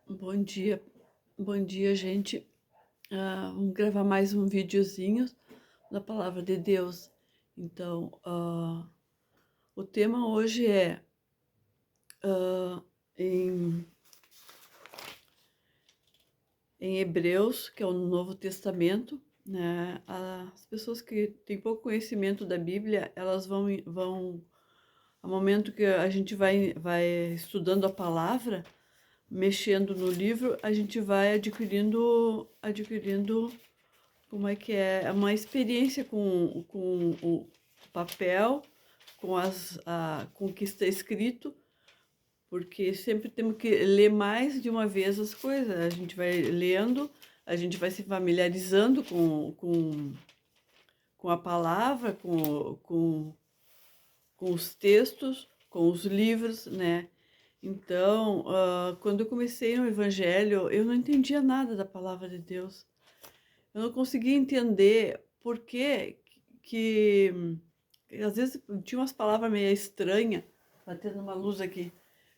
Bom bom dia, gente. Vamos gravar mais um videozinho da Palavra de Deus. Então, o tema hoje é ah, em, em Hebreus, que é o Novo Testamento, né? As pessoas que têm pouco conhecimento da Bíblia, elas vão ao momento que a gente vai estudando a palavra, mexendo no livro, a gente vai adquirindo como é que é uma experiência com o papel, com o que está escrito, porque sempre temos que ler mais de uma vez as coisas. A gente vai lendo, a gente vai se familiarizando com a palavra, com os textos, com os livros, né? Então, quando eu comecei no Evangelho, eu não entendia nada da palavra de Deus. Eu não conseguia entender por que às vezes tinha umas palavras meio estranhas, batendo uma luz aqui.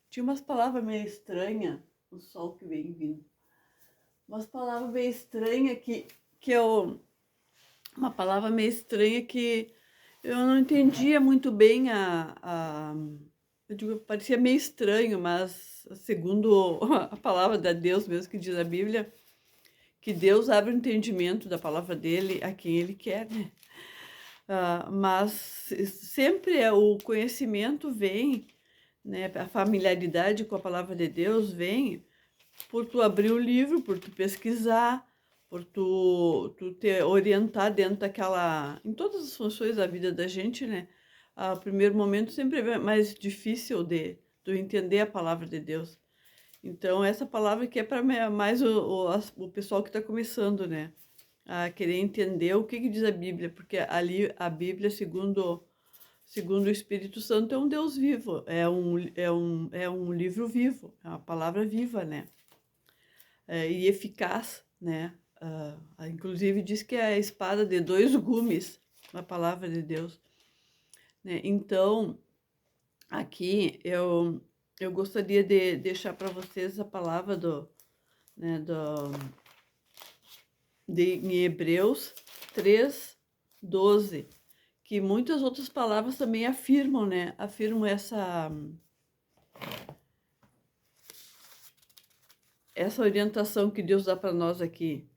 Tinha umas palavras meio estranhas, o sol que vem vindo. Umas palavras meio estranhas que eu. Uma palavra meio estranha que eu não entendia muito bem eu digo, parecia meio estranho, mas segundo a palavra de Deus mesmo que diz a Bíblia, que Deus abre o entendimento da palavra dele a quem ele quer, né? Mas sempre o conhecimento vem, né? A familiaridade com a palavra de Deus vem por tu abrir o livro, por tu pesquisar, por tu te orientar dentro daquela, em todas as funções da vida da gente, né? O primeiro momento sempre é mais difícil de entender a palavra de Deus. Então, essa palavra aqui é para mais o pessoal que está começando, né? A querer entender o que diz a Bíblia, porque ali a Bíblia, segundo o Espírito Santo, é um Deus vivo, é um livro vivo, é uma palavra viva, né? E eficaz, né? Inclusive diz que é a espada de dois gumes, a palavra de Deus, né? Então, aqui eu gostaria de deixar para vocês a palavra né, em Hebreus 3:12, que muitas outras palavras também afirmam, né? Afirmam essa orientação que Deus dá para nós aqui.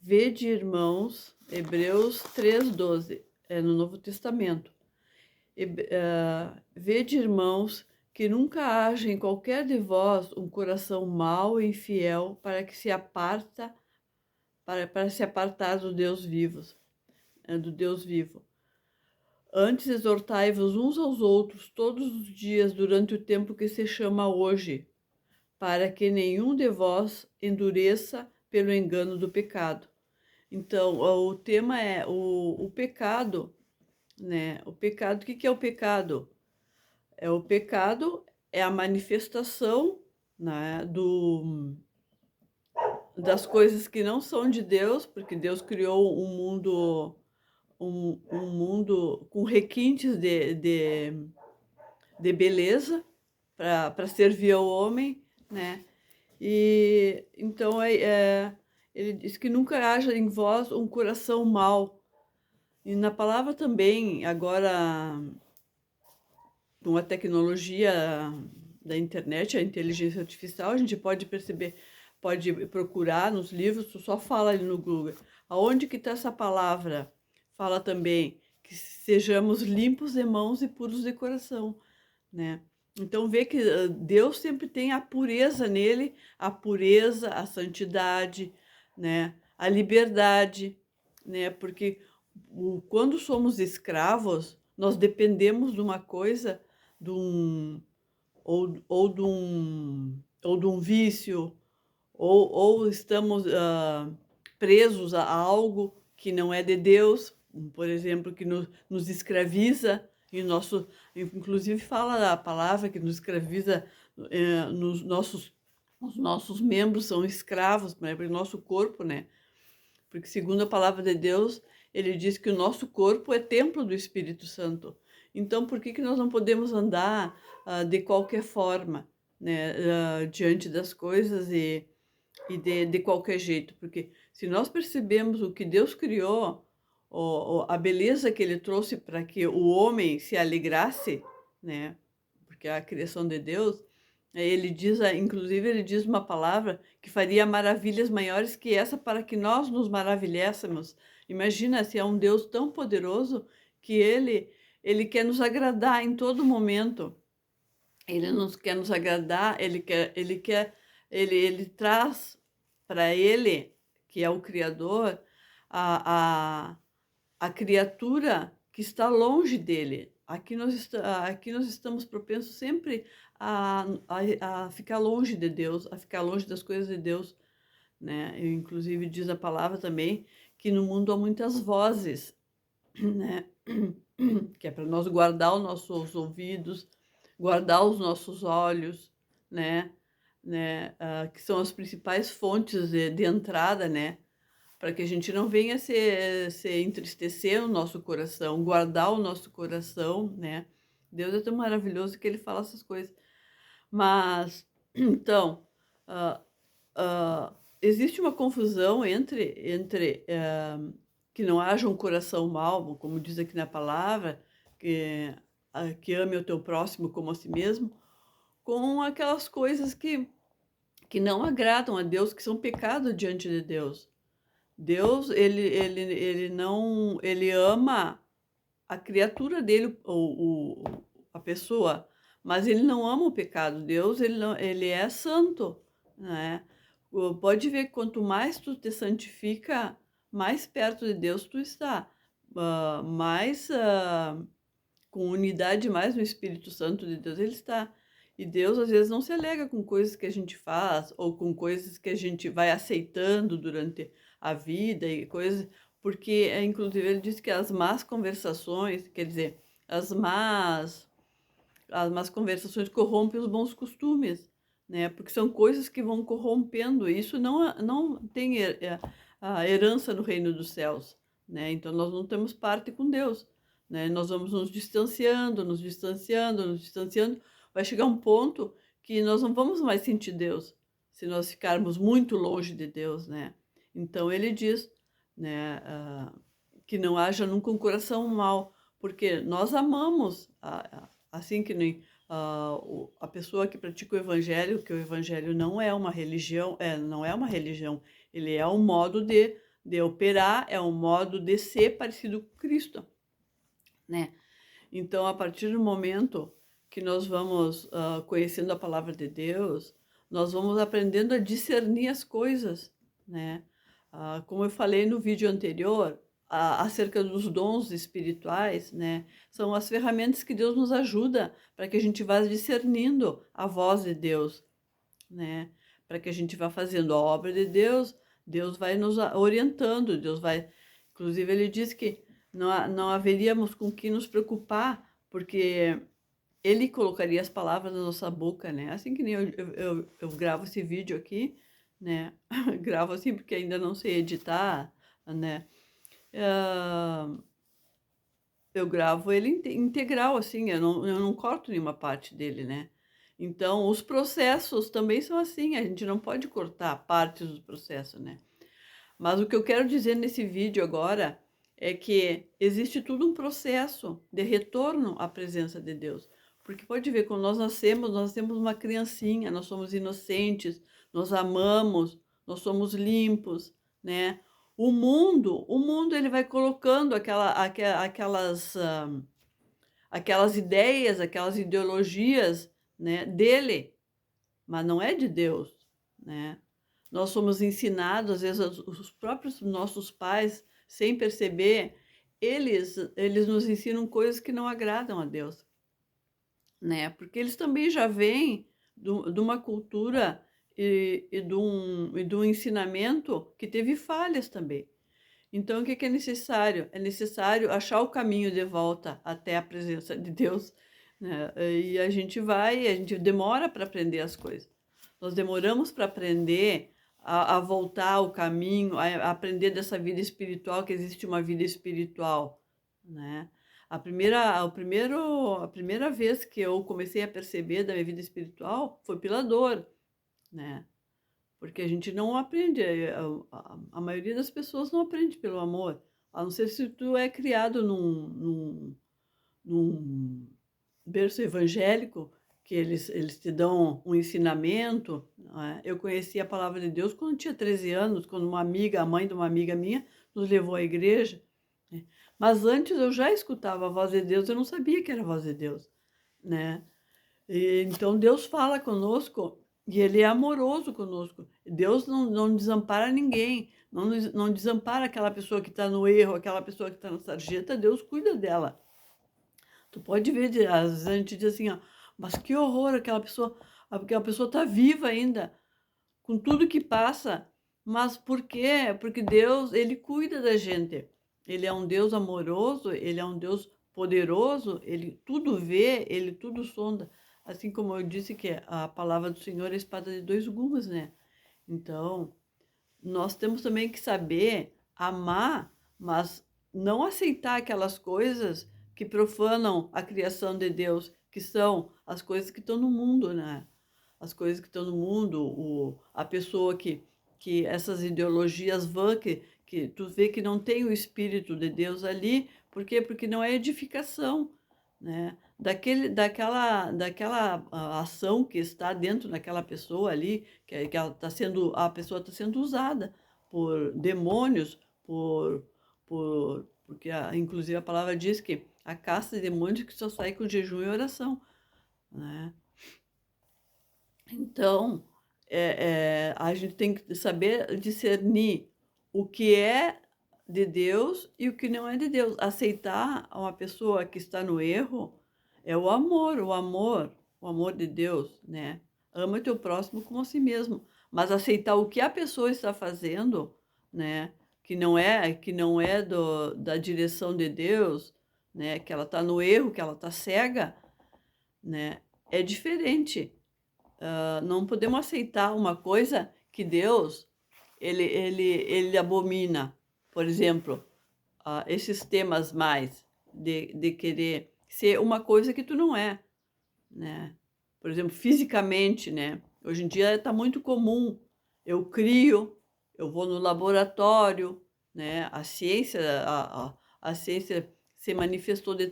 Vede, irmãos, Hebreus 3:12, é no Novo Testamento. Vede, irmãos, que nunca haja em qualquer de vós um coração mau e infiel para se apartar do Deus do Deus vivo. Antes exortai-vos uns aos outros todos os dias durante o tempo que se chama hoje, para que nenhum de vós endureça pelo engano do pecado. Então, o tema é o pecado, né? O pecado, o que é o pecado? O pecado é a manifestação, né, das coisas que não são de Deus, porque Deus criou um mundo com requintes de beleza para servir ao homem, né? E então ele diz que nunca haja em vós um coração mau. E na palavra também, agora com a tecnologia da internet, a inteligência artificial, a gente pode perceber, pode procurar nos livros, tu só fala ali no Google. Aonde que está essa palavra? Fala também que sejamos limpos de mãos e puros de coração, né? Então vê que Deus sempre tem a pureza nele, a pureza, a santidade, né? A liberdade, né? Porque quando somos escravos, nós dependemos de uma coisa, de um ou de um vício, ou estamos presos a algo que não é de Deus, por exemplo, que nos escraviza, e nosso, inclusive fala a palavra que nos escraviza, os nossos membros são escravos, né, para o nosso corpo, né? Porque segundo a palavra de Deus, ele diz que o nosso corpo é templo do Espírito Santo. Então, por que nós não podemos andar de qualquer forma, né, diante das coisas e de qualquer jeito, porque se nós percebemos o que Deus criou, a beleza que ele trouxe para que o homem se alegrasse, né, porque é a criação de Deus, ele diz, inclusive ele diz uma palavra que faria maravilhas maiores que essa para que nós nos maravilhássemos. Imagina se é um Deus tão poderoso que ele quer nos agradar em todo momento. Ele nos quer nos agradar, ele traz para ele, que é o criador, a a criatura que está longe dele. Aqui nós estamos propensos sempre a ficar longe de Deus, a ficar longe das coisas de Deus, né. E inclusive diz a palavra também que no mundo há muitas vozes, né, que é para nós guardar os nossos ouvidos, guardar os nossos olhos, né, que são as principais fontes de entrada, né, para que a gente não venha se entristecer no nosso coração, guardar o nosso coração, né. Deus é tão maravilhoso que ele fala essas coisas. Mas, então, hã, existe uma confusão que não haja um coração mau, como diz aqui na palavra, que que ame o teu próximo como a si mesmo, com aquelas coisas que não agradam a Deus, que são pecado diante de Deus. Deus, ele não ele ama a criatura dele, a pessoa, mas ele não ama o pecado. Deus, ele não ele é santo, né. Pode ver que quanto mais tu te santifica, mais perto de Deus tu está, mais, com unidade mais no Espírito Santo de Deus ele está. E Deus, às vezes, não se alega com coisas que a gente faz ou com coisas que a gente vai aceitando durante a vida e coisas, porque, inclusive ele diz que as más conversações, quer dizer, as más conversações corrompem os bons costumes, né, porque são coisas que vão corrompendo, e isso não tem a herança no reino dos céus, né, então nós não temos parte com Deus, né, nós vamos nos distanciando, nos distanciando, nos distanciando, vai chegar um ponto que nós não vamos mais sentir Deus, se nós ficarmos muito longe de Deus, né. Então ele diz, né, que não haja nunca um coração mau, porque nós amamos, assim que nem, a pessoa que pratica o evangelho, que o evangelho não é uma religião, não é uma religião, ele é um modo de operar, é um modo de ser parecido com Cristo, né. Então, a partir do momento que nós vamos, conhecendo a palavra de Deus, nós vamos aprendendo a discernir as coisas, né. Como eu falei no vídeo anterior, acerca dos dons espirituais, né, são as ferramentas que Deus nos ajuda para que a gente vá discernindo a voz de Deus, né, para que a gente vá fazendo a obra de Deus, Deus vai nos orientando, Deus vai, inclusive ele diz que não haveríamos com que nos preocupar, porque ele colocaria as palavras na nossa boca, né, assim que nem eu gravo esse vídeo aqui, né, gravo assim porque ainda não sei editar, né, hã, eu gravo ele integral, assim, eu não corto nenhuma parte dele, né. Então os processos também são assim, a gente não pode cortar partes do processo, né. Mas o que eu quero dizer nesse vídeo agora é que existe tudo um processo de retorno à presença de Deus. Porque pode ver, quando nós nascemos uma criancinha, nós somos inocentes, nós amamos, nós somos limpos, né. O mundo ele vai colocando aquelas ideias, aquelas ideologias, né, dele, mas não é de Deus, né. Nós somos ensinados, às vezes, os próprios nossos pais, sem perceber, eles nos ensinam coisas que não agradam a Deus, né, porque eles também já vêm de uma cultura e de um ensinamento que teve falhas também. Então o que que é necessário? É necessário achar o caminho de volta até a presença de Deus, né, e a gente demora para aprender as coisas. Nós demoramos para aprender a voltar ao caminho, a aprender dessa vida espiritual, que existe uma vida espiritual, né. A primeira vez que eu comecei a perceber da minha vida espiritual foi pela dor, né, porque a gente não aprende, a maioria das pessoas não aprende pelo amor, a não ser se tu é criado num berço evangélico, que eles te dão um ensinamento, não é. Eu conheci a palavra de Deus quando eu tinha 13 anos, quando uma amiga, a mãe de uma amiga minha, nos levou à igreja, né. Mas antes eu já escutava a voz de Deus, eu não sabia que era a voz de Deus, né. E então Deus fala conosco e Ele é amoroso conosco. Deus não desampara ninguém, não desampara aquela pessoa que está no erro, aquela pessoa que está na sarjeta, Deus cuida dela. Tu pode ver, às vezes a gente diz assim, ó, mas que horror, aquela pessoa está viva ainda, com tudo que passa. Mas por quê? Porque Deus, Ele cuida da gente. Ele é um Deus amoroso, Ele é um Deus poderoso, Ele tudo vê, Ele tudo sonda. Assim como eu disse que a palavra do Senhor é a espada de dois gumes, né? Então, nós temos também que saber amar, mas não aceitar aquelas coisas que profanam a criação de Deus, que são as coisas que estão no mundo, né? As coisas que estão no mundo, a pessoa que essas ideologias vã, que tu vê que não tem o Espírito de Deus ali, por quê? Porque não é edificação, né? Daquela ação que está dentro daquela pessoa ali, que ela tá sendo, a pessoa está sendo usada por demônios, porque inclusive a palavra diz que a casta de demônios que só sai com jejum e oração, né? Então, a gente tem que saber discernir o que é de Deus e o que não é de Deus. Aceitar uma pessoa que está no erro é o amor de Deus, né? Ama teu próximo como a si mesmo. Mas aceitar o que a pessoa está fazendo, né? Que não é da direção de Deus, né? Que ela está no erro, que ela está cega, né? É diferente. Não podemos aceitar uma coisa que Deus ele abomina. Por exemplo, esses temas mais de querer ser uma coisa que tu não é, né. Por exemplo, fisicamente, né, hoje em dia está muito comum, eu crio, eu vou no laboratório, né, a ciência se manifestou de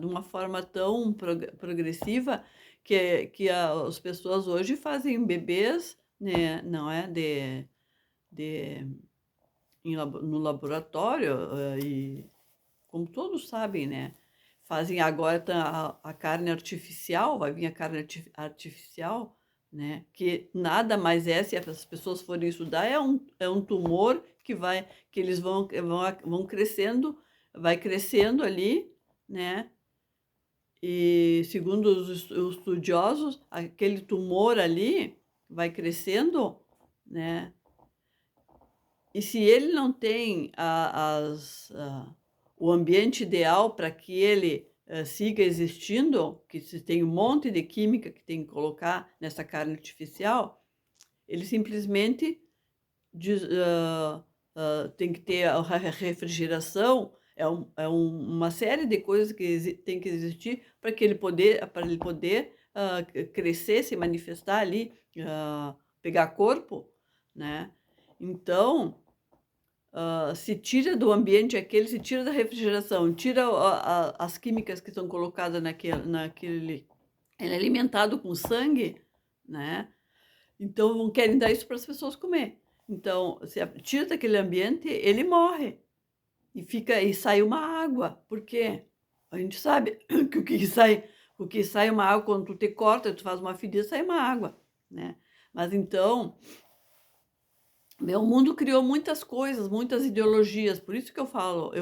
uma forma tão progressiva que as pessoas hoje fazem bebês, né, não é, de no laboratório, e como todos sabem, né, fazem agora a carne artificial, vai vir a carne artificial, né, que nada mais é, se essas pessoas forem estudar, é um tumor que eles vão crescendo, vai crescendo ali, né, e segundo os estudiosos, aquele tumor ali vai crescendo, né, e se ele não tem o ambiente ideal para que ele, siga existindo, que se tem um monte de química que tem que colocar nessa carne artificial, ele simplesmente tem que ter a refrigeração, uma série de coisas que tem que existir para ele poder, crescer, se manifestar ali, pegar corpo, né. Então, se tira do ambiente aquele, se tira da refrigeração, tira as químicas que são colocadas naquele, ele é alimentado com sangue, né, então não querem dar isso para as pessoas comer. Então, se tira daquele ambiente, ele morre e sai uma água. Por quê? A gente sabe que o que sai uma água quando tu te corta, tu faz uma ferida, sai uma água, né. Mas então meu mundo criou muitas coisas, muitas ideologias, por isso que eu falo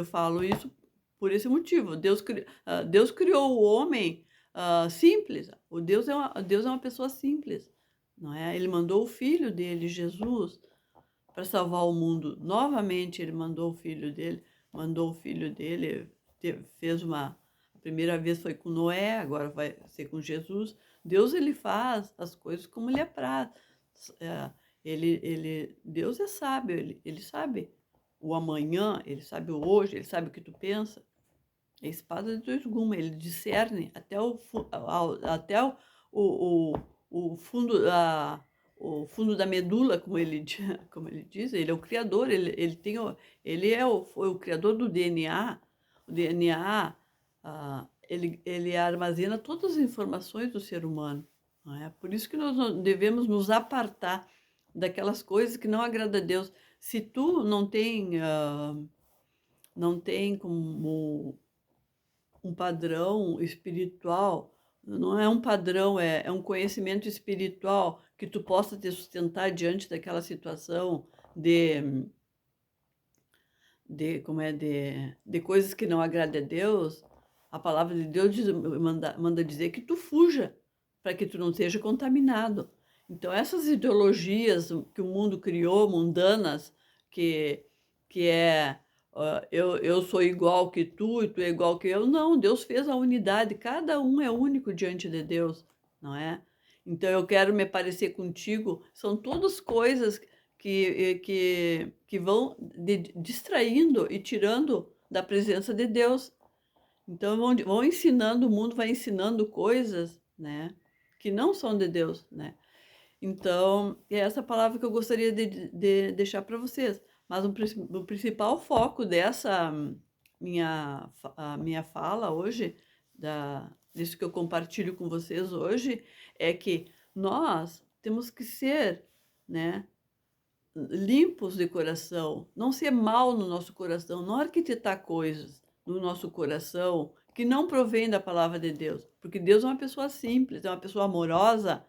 isso por esse motivo. Deus criou o homem, simples. Deus é uma pessoa simples, não é? Ele mandou o filho dele, Jesus, para salvar o mundo. Novamente ele mandou o filho dele, fez uma a primeira vez foi com Noé, agora vai ser com Jesus. Deus, ele faz as coisas como lhe apraz. Eh, Deus é sábio, ele sabe o amanhã, ele sabe o hoje, ele sabe o que tu pensa. É a espada de dois gumes, ele discerne até até o, o fundo, o fundo da medula, como ele, como ele diz, ele é o criador, ele tem ele é foi o criador do DNA. O DNA, ele armazena todas as informações do ser humano, não é? Por isso que nós não devemos nos apartar daquelas coisas que não agradam a Deus. Se tu não tem como um padrão espiritual, não é um padrão, é um conhecimento espiritual que tu possa te sustentar diante daquela situação de, de coisas que não agradam a Deus. A palavra de Deus manda dizer que tu fuja, para que tu não seja contaminado. Então, essas ideologias que o mundo criou, mundanas, que, que é eu sou igual que tu e tu é igual que eu. Não, Deus fez a unidade, cada um é único diante de Deus, não é? Então eu quero me parecer contigo, são todas coisas que vão distraindo e tirando da presença de Deus. Então vão ensinando, o mundo vai ensinando coisas, né, que não são de Deus, né? Então, é essa palavra que eu gostaria de deixar para vocês. Mas o principal foco dessa a minha fala hoje, disso que eu compartilho com vocês hoje, é que nós temos que ser, né, limpos de coração, não ser mal no nosso coração, não arquitetar coisas no nosso coração que não provém da palavra de Deus. Porque Deus é uma pessoa simples, é uma pessoa amorosa.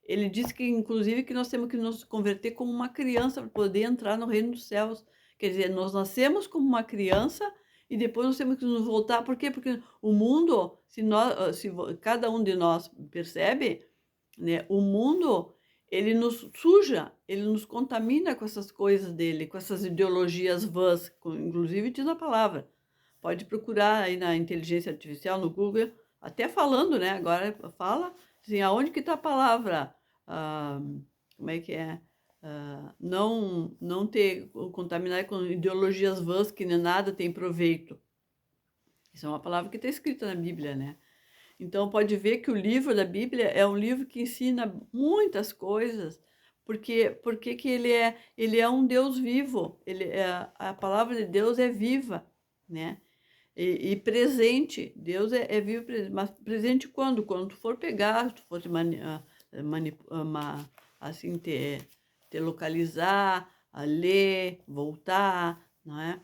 Ele disse que, inclusive, que nós temos que nos converter como uma criança para poder entrar no reino dos céus. Quer dizer, nós nascemos como uma criança e depois nós temos que nos voltar. Por quê? Porque o mundo, se cada um de nós percebe, né, o mundo, ele nos suja, ele nos contamina com essas coisas dele, com essas ideologias vãs, inclusive diz a palavra. Pode procurar aí na inteligência artificial, no Google, até falando, né? Agora fala assim, aonde que está a palavra? Ah, como é que é? Não ter contaminar com ideologias vãs que nem nada tem proveito. Isso é uma palavra que está escrita na Bíblia, né? Então pode ver que o livro da Bíblia é um livro que ensina muitas coisas, porque que ele é um Deus vivo. A palavra de Deus é viva, né? E presente. Deus é vivo, mas presente quando? Quando tu for pegar, tu for assim, te localizar, a ler, voltar, não é?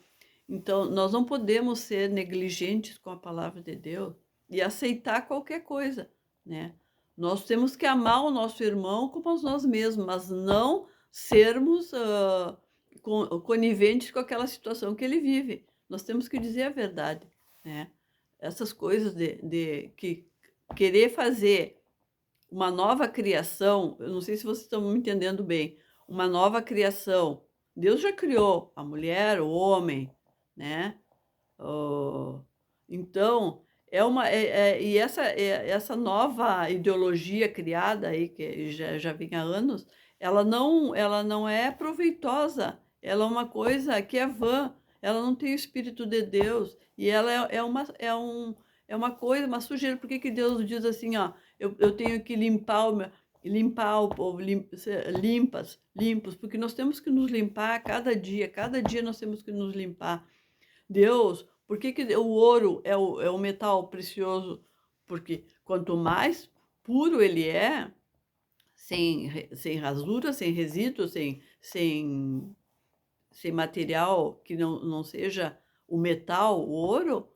Então, nós não podemos ser negligentes com a palavra de Deus e aceitar qualquer coisa, né? Nós temos que amar o nosso irmão como a nós mesmos, mas não sermos coniventes com aquela situação que ele vive. Nós temos que dizer a verdade, né? Essas coisas de que querer fazer uma nova criação, eu não sei se vocês estão me entendendo bem, uma nova criação. Deus já criou a mulher, o homem, né? Oh, então, e essa nova ideologia criada aí, que já vem há anos, ela não é proveitosa, ela é uma coisa que é vã, ela não tem o Espírito de Deus, e ela é uma coisa, uma sujeira. Por que que Deus diz assim, ó, eu tenho que limpar o povo, limpos, porque nós temos que nos limpar cada dia nós temos que nos limpar. Deus, por que que o ouro é o metal precioso? Porque quanto mais puro ele é, sem rasura, sem resíduo, sem material que não seja o metal, o ouro,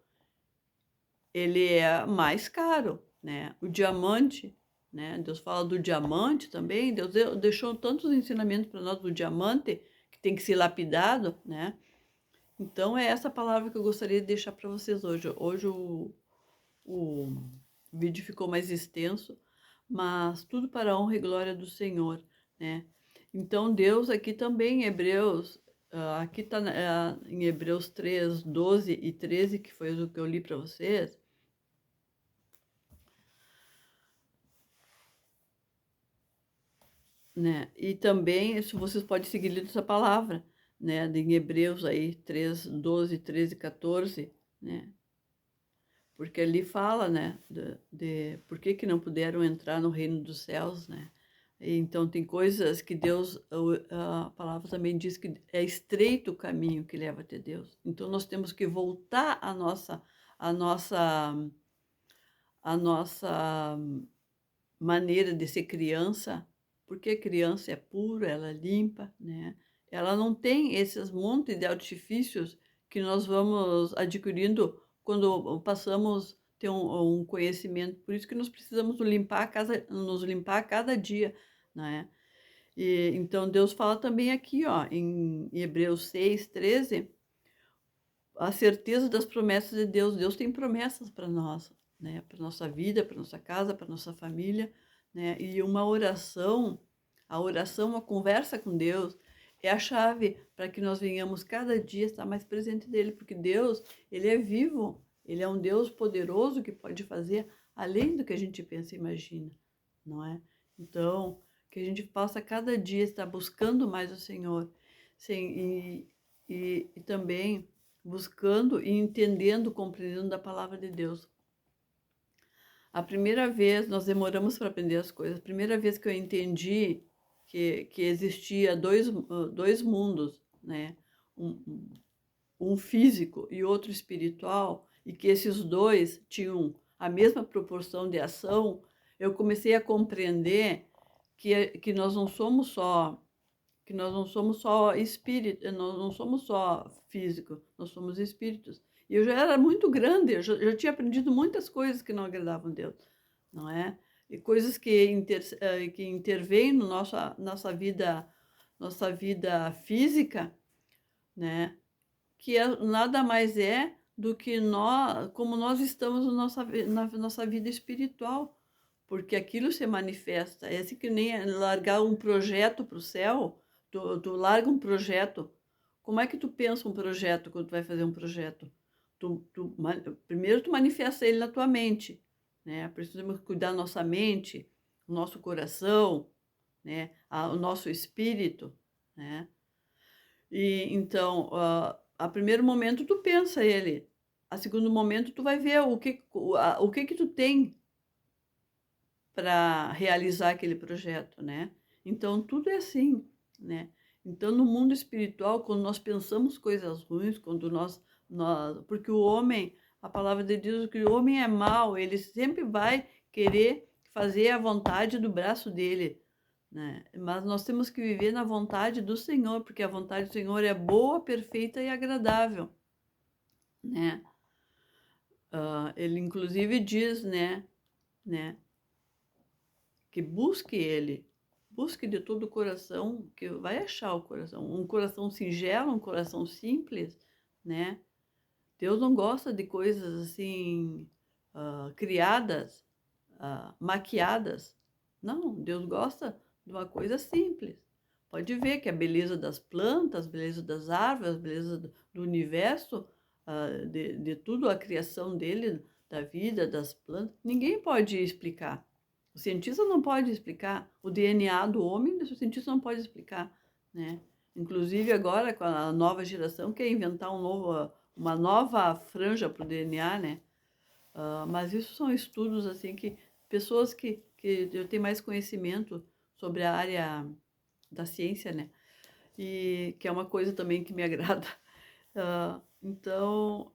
ele é mais caro, né? O diamante, né? Deus fala do diamante também. Deus deixou tantos ensinamentos para nós do diamante, que tem que ser lapidado, né? Então, é essa palavra que eu gostaria de deixar para vocês hoje. Hoje o vídeo ficou mais extenso, mas tudo para a honra e glória do Senhor, né? Então, Deus aqui também, em Hebreus, aqui está em Hebreus 3, 12 e 13, que foi o que eu li para vocês. Né? E também, se vocês podem seguir lendo essa palavra, né? Em Hebreus aí, 3, 12, 13, 14, né? porque ali fala, né, de por que que não puderam entrar no reino dos céus, né. E então tem coisas que Deus a palavra também diz que é estreito o caminho que leva até Deus. Então nós temos que voltar a nossa a nossa maneira de ser criança, porque a criança é pura, ela é limpa, né. Ela não tem esses monte de artifícios que nós vamos adquirindo quando passamos ter um conhecimento. Por isso que nós precisamos nos limpar a cada dia, né. E então Deus fala também aqui, ó, em Hebreus 6:13, a certeza das promessas de Deus. Deus tem promessas para nós, né, para nossa vida, para nossa casa, para nossa família, né, e uma oração, a oração, a conversa com Deus é a chave para que nós venhamos cada dia estar mais presente dele, porque Deus, ele é vivo, ele é um Deus poderoso que pode fazer além do que a gente pensa e imagina, não é? Então, que a gente possa cada dia estar buscando mais o Senhor, sem e também buscando e entendendo, compreendendo a palavra de Deus. A primeira vez nós demoramos para aprender as coisas. A primeira vez que eu entendi que existia 2 mundos, né, um físico e outro espiritual, e que esses 2 tinham a mesma proporção de ação, eu comecei a compreender que nós não somos só espírito, nós não somos só físico, nós somos espíritos. E eu já era muito grande, eu já tinha aprendido muitas coisas que não agradavam a Deus, não é? E coisas que intervêm no nossa vida física, né, que nada mais é do que nós como nós estamos na nossa vida espiritual, porque aquilo se manifesta. É assim que nem largar um projeto para o céu, tu larga um projeto, como é que tu pensa um projeto quando tu vai fazer um projeto? Primeiro tu manifesta ele na tua mente, né, precisamos cuidar da nossa mente, o nosso coração, né, o nosso espírito, né. E então, a primeiro momento tu pensa ele, a segundo momento tu vai ver o que que tu tem para realizar aquele projeto, né. Então tudo é assim, né. Então no mundo espiritual, quando nós pensamos coisas ruins, quando porque o homem, a palavra de Deus diz que o homem é mau, ele sempre vai querer fazer a vontade do braço dele, né. Mas nós temos que viver na vontade do Senhor, porque a vontade do Senhor é boa, perfeita e agradável, né. Ele inclusive diz, né, que busque ele, busque de todo o coração, que vai achar o coração. Um coração singelo, um coração simples, né. Deus não gosta de coisas assim, criadas, maquiadas. Não, Deus gosta de uma coisa simples. Pode ver que a beleza das plantas, a beleza das árvores, a beleza do universo, de tudo, a criação dele, da vida, das plantas, ninguém pode explicar. O cientista não pode explicar. O DNA do homem, o cientista não pode explicar, né. Inclusive agora com a nova geração quer inventar uma nova franja para o DNA, né. Mas isso são estudos, assim, que pessoas que eu tenho mais conhecimento sobre a área da ciência, né, e que é uma coisa também que me agrada. Então,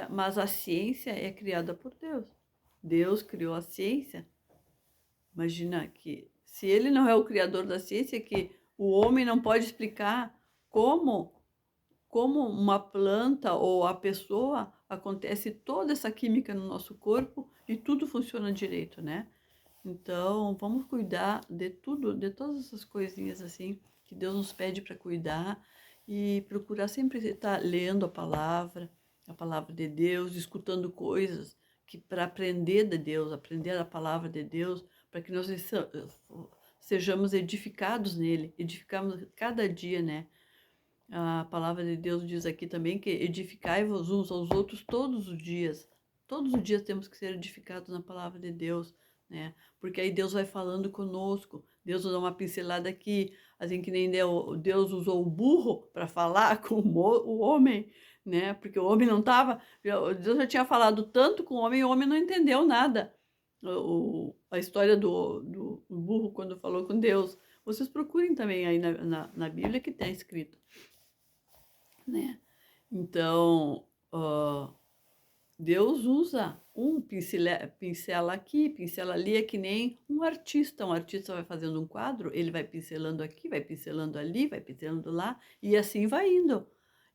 mas a ciência é criada por Deus. Deus criou a ciência. Imagina que se ele não é o criador da ciência, que o homem não pode explicar como uma planta ou a pessoa acontece toda essa química no nosso corpo e tudo funciona direito, né. Então, vamos cuidar de tudo, de todas essas coisinhas, assim, que Deus nos pede para cuidar e procurar sempre estar lendo a palavra de Deus, escutando coisas que para aprender de Deus, aprender a palavra de Deus, para que nós sejamos edificados nele, edificamos cada dia, né. A palavra de Deus diz aqui também que edificai-vos uns aos outros todos os dias. Todos os dias temos que ser edificados na palavra de Deus, né? Porque aí Deus vai falando conosco. Deus dá uma pincelada aqui, assim que nem Deus usou o burro para falar com o homem, né, porque o homem não estava, Deus já tinha falado tanto com o homem não entendeu nada. A história do burro quando falou com Deus, vocês procurem também aí na Bíblia que tem escrito, né. Então, Deus usa pincela aqui, pincela ali, é que nem um artista vai fazendo um quadro, ele vai pincelando aqui, vai pincelando ali, vai pincelando lá, e assim vai indo.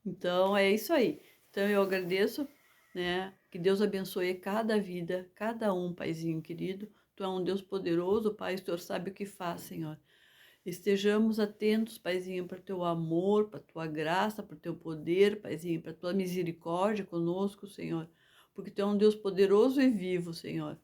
Então é isso aí. Então eu agradeço, né, que Deus abençoe cada vida, cada um, Paizinho querido. Tu é um Deus poderoso, Pai, o Senhor sabe o que faz, Senhor. Estejamos atentos, Paizinho, para o teu amor, para a tua graça, para o teu poder, Paizinho, para a tua misericórdia conosco, Senhor. Porque tu é um Deus poderoso e vivo, Senhor.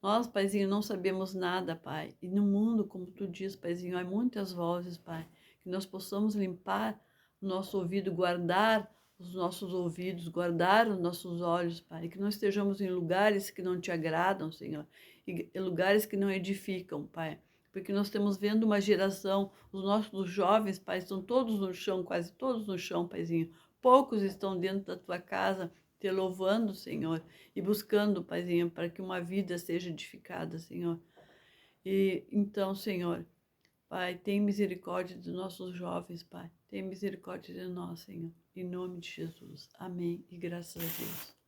Nós, Paizinho, não sabemos nada, Pai. E no mundo, como tu diz, Paizinho, há muitas vozes, Pai. Que nós possamos limpar o nosso ouvido, guardar os nossos ouvidos, guardar os nossos olhos, Pai. Que não estejamos em lugares que não te agradam, Senhor. E lugares que não edificam, Pai. Porque nós estamos vendo uma geração, os nossos jovens, Pai, estão todos no chão, quase todos no chão, Paizinho. Poucos estão dentro da tua casa, te louvando, Senhor, e buscando, Paizinho, para que uma vida seja edificada, Senhor. E então, Senhor, Pai, tem misericórdia dos nossos jovens, Pai. Tem misericórdia de nós, Senhor. Em nome de Jesus. Amém. E graças a Deus.